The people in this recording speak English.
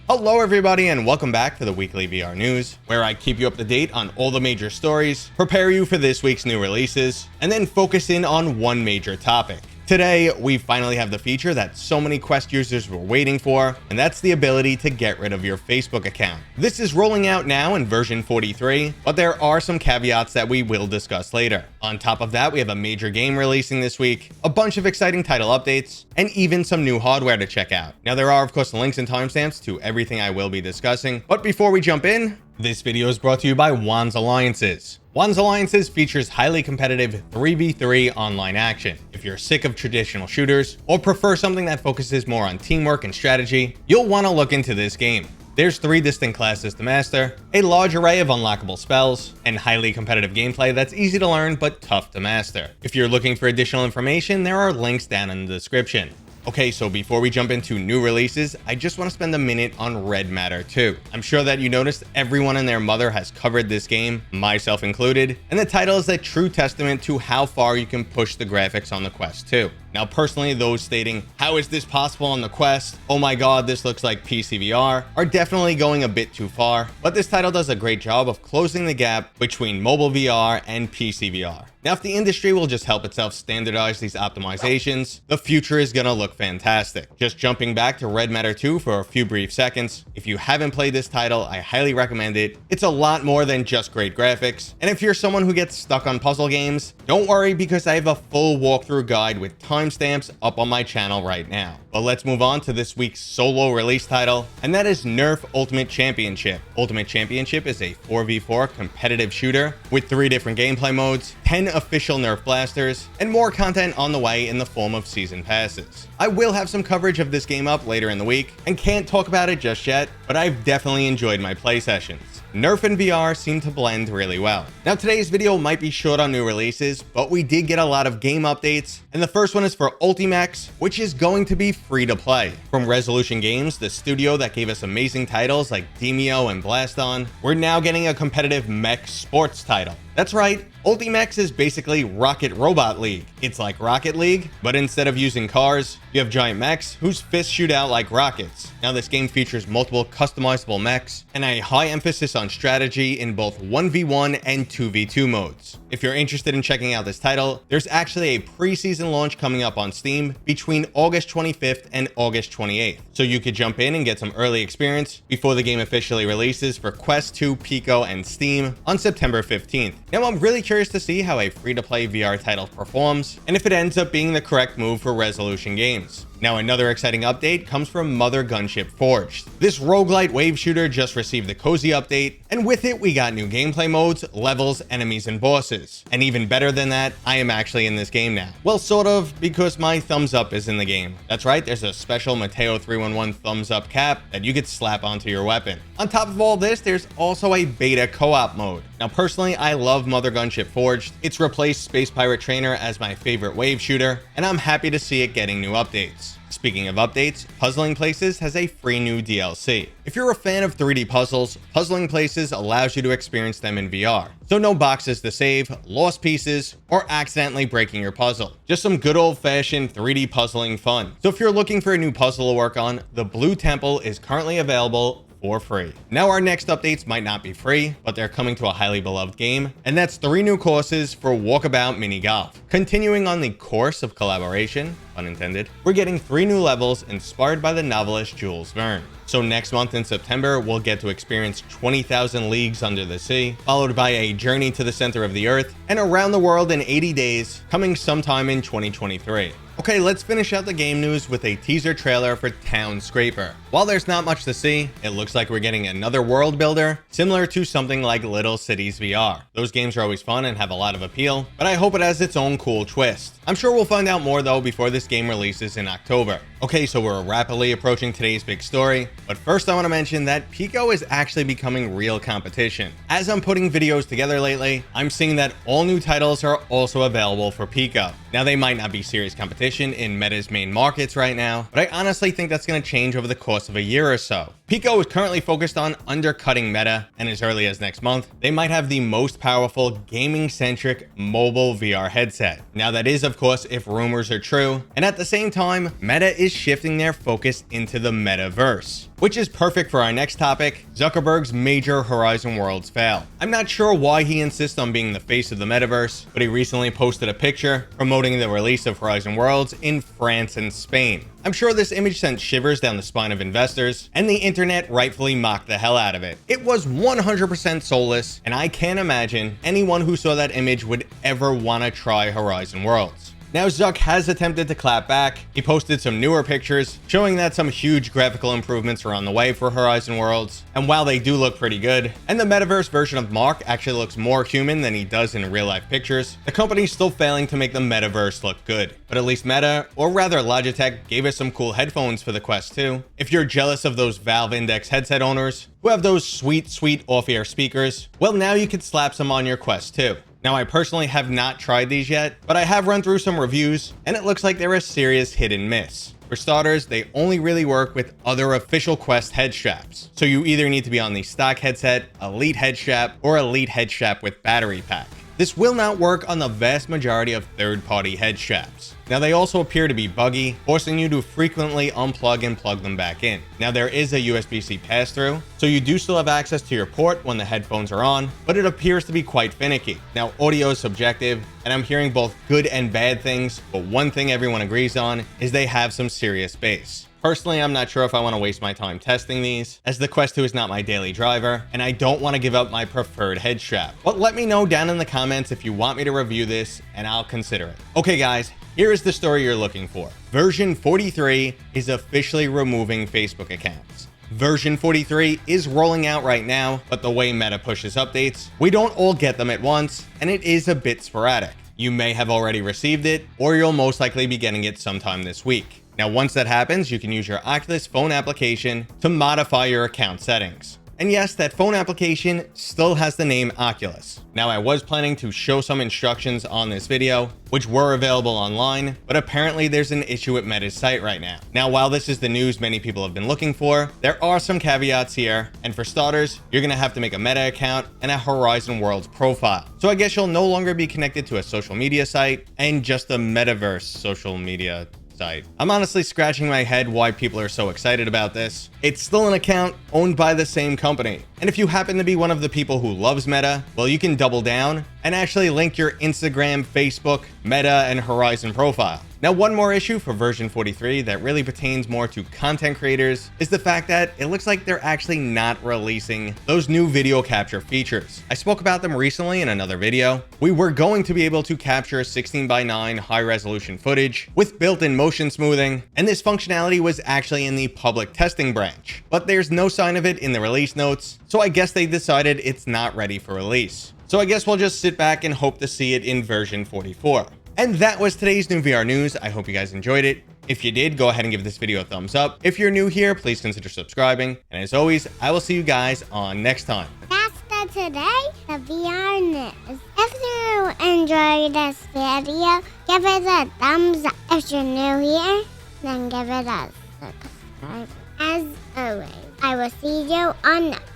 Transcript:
Hello everybody and welcome back to the weekly VR news, where I keep you up to date on all the major stories, prepare you for this week's new releases, and then focus in on one major topic. Today, we finally have the feature that so many Quest users were waiting for, and that's the ability to get rid of your Facebook account. This is rolling out now in version 43, but there are some caveats that we will discuss later. On top of that, we have a major game releasing this week, a bunch of exciting title updates, and even some new hardware to check out. Now, there are of course links and timestamps to everything I will be discussing, but before we jump in, this video is brought to you by Wands Alliances. Wands Alliances features highly competitive 3v3 online action. If you're sick of traditional shooters or prefer something that focuses more on teamwork and strategy, you'll want to look into this game. There's 3 distinct classes to master, a large array of unlockable spells, and highly competitive gameplay that's easy to learn but tough to master. If you're looking for additional information, there are links down in the description. Okay, so before we jump into new releases, I just want to spend a minute on Red Matter 2. I'm sure that you noticed everyone and their mother has covered this game, myself included, and the title is a true testament to how far you can push the graphics on the Quest 2. Now, personally, those stating, how is this possible on the Quest? Oh my god, this looks like PCVR, are definitely going a bit too far, but this title does a great job of closing the gap between mobile VR and PCVR. Now, if the industry will just help itself standardize these optimizations, the future is gonna look fantastic. Just jumping back to Red Matter 2 for a few brief seconds, if you haven't played this title, I highly recommend it. It's a lot more than just great graphics, and if you're someone who gets stuck on puzzle games, don't worry because I have a full walkthrough guide with timestamps up on my channel right now. But let's move on to this week's solo release title, and that is Nerf Ultimate Championship. Ultimate Championship is a 4v4 competitive shooter with 3 different gameplay modes, 10 official Nerf blasters, and more content on the way in the form of season passes. I will have some coverage of this game up later in the week, and can't talk about it just yet, but I've definitely enjoyed my play sessions. Nerf and VR seem to blend really well. Now, today's video might be short on new releases, but we did get a lot of game updates, and the first one is for Ultimechs, which is going to be free to play. From Resolution Games, the studio that gave us amazing titles like Demeo and Blaston, we're now getting a competitive mech sports title. That's right, Ultimechs is basically Rocket Robot League. It's like Rocket League, but instead of using cars, you have giant mechs whose fists shoot out like rockets. Now, this game features multiple customizable mechs and a high emphasis on strategy in both 1v1 and 2v2 modes. If you're interested in checking out this title, there's actually a pre-season launch coming up on Steam between August 25th and August 28th. So you could jump in and get some early experience before the game officially releases for Quest 2, Pico, and Steam on September 15th. Now, I'm really curious to see how a free-to-play VR title performs, and if it ends up being the correct move for Resolution Games. Now, another exciting update comes from Mothergunship Forged. This roguelite wave shooter just received the cozy update, and with it we got new gameplay modes, levels, enemies, and bosses. And even better than that, I am actually in this game now. Well, sort of, because my thumbs up is in the game. That's right, there's a special Mateo 311 thumbs up cap that you could slap onto your weapon. On top of all this, there's also a beta co-op mode. Now, personally, I love Mothergunship Forged. It's replaced Space Pirate Trainer as my favorite wave shooter, and I'm happy to see it getting new updates. Speaking of updates, Puzzling Places has a free new DLC. If you're a fan of 3D puzzles, Puzzling Places allows you to experience them in VR. So no boxes to save, lost pieces, or accidentally breaking your puzzle. Just some good old-fashioned 3D puzzling fun. So if you're looking for a new puzzle to work on, the Blue Temple is currently available for free. Now, our next updates might not be free, but they're coming to a highly beloved game, and that's 3 new courses for Walkabout Mini Golf. Continuing on the course of collaboration, unintended, we're getting 3 new levels inspired by the novelist Jules Verne. So next month in September, we'll get to experience 20,000 leagues under the sea, followed by a journey to the center of the earth, and around the world in 80 days, coming sometime in 2023. Okay, let's finish out the game news with a teaser trailer for Townscraper. While there's not much to see, it looks like we're getting another world builder, similar to something like Little Cities VR. Those games are always fun and have a lot of appeal, but I hope it has its own cool twist. I'm sure we'll find out more though before this game releases in October. Okay, so we're rapidly approaching today's big story, but first I want to mention that Pico is actually becoming real competition. As I'm putting videos together lately, I'm seeing that all new titles are also available for Pico. Now, they might not be serious competition in Meta's main markets right now, but I honestly think that's going to change over the course of a year or so. Pico is currently focused on undercutting Meta, and as early as next month, they might have the most powerful gaming-centric mobile VR headset. Now, that is, of course, if rumors are true, and at the same time, Meta is shifting their focus into the metaverse. which is perfect for our next topic, Zuckerberg's major Horizon Worlds fail. I'm not sure why he insists on being the face of the metaverse, but he recently posted a picture promoting the release of Horizon Worlds in France and Spain. I'm sure this image sent shivers down the spine of investors, and the internet rightfully mocked the hell out of it. It was 100% soulless, and I can't imagine anyone who saw that image would ever want to try Horizon Worlds. Now, Zuck has attempted to clap back. He posted some newer pictures showing that some huge graphical improvements are on the way for Horizon Worlds, and while they do look pretty good, and the metaverse version of Mark actually looks more human than he does in real life pictures, the company's still failing to make the metaverse look good. But at least Meta, or rather Logitech, gave us some cool headphones for the Quest 2. If you're jealous of those Valve Index headset owners who have those sweet off-ear speakers, well, now you can slap some on your Quest 2. Now, I personally have not tried these yet, but I have run through some reviews, and it looks like they're a serious hit and miss. For starters, they only really work with other official Quest head straps. So you either need to be on the stock headset, Elite head strap, or Elite head strap with battery pack. This will not work on the vast majority of third-party head straps. Now, they also appear to be buggy, forcing you to frequently unplug and plug them back in. Now, there is a USB-C pass-through, so you do still have access to your port when the headphones are on, but it appears to be quite finicky. Now, audio is subjective, and I'm hearing both good and bad things, but one thing everyone agrees on is they have some serious bass. Personally, I'm not sure if I want to waste my time testing these, as the Quest 2 is not my daily driver, and I don't want to give up my preferred head strap. But let me know down in the comments if you want me to review this, and I'll consider it. Okay guys, here is the story you're looking for. Version 43 is officially removing Facebook accounts. Version 43 is rolling out right now, but the way Meta pushes updates, we don't all get them at once, and it is a bit sporadic. You may have already received it, or you'll most likely be getting it sometime this week. Now, once that happens, you can use your Oculus phone application to modify your account settings. And yes, that phone application still has the name Oculus. Now, I was planning to show some instructions on this video, which were available online, but apparently there's an issue at Meta's site right now. Now, while this is the news many people have been looking for, there are some caveats here. And for starters, you're gonna have to make a Meta account and a Horizon Worlds profile. So I guess you'll no longer be connected to a social media site and just a metaverse social media site. I'm honestly scratching my head why people are so excited about this. It's still an account owned by the same company. And if you happen to be one of the people who loves Meta, well, you can double down and actually link your Instagram, Facebook, Meta, and Horizon profile. Now, one more issue for version 43 that really pertains more to content creators is the fact that it looks like they're actually not releasing those new video capture features. I spoke about them recently in another video. We were going to be able to capture 16:9 high resolution footage with built-in motion smoothing, and this functionality was actually in the public testing branch, but there's no sign of it in the release notes, so I guess they decided it's not ready for release. So I guess we'll just sit back and hope to see it in version 44. And that was today's new VR news. I hope you guys enjoyed it. If you did, go ahead and give this video a thumbs up. If you're new here, please consider subscribing. And as always, I will see you guys on next time. That's the today, the VR news. If you enjoyed this video, give it a thumbs up. If you're new here, then give it a subscribe. As always, I will see you on next.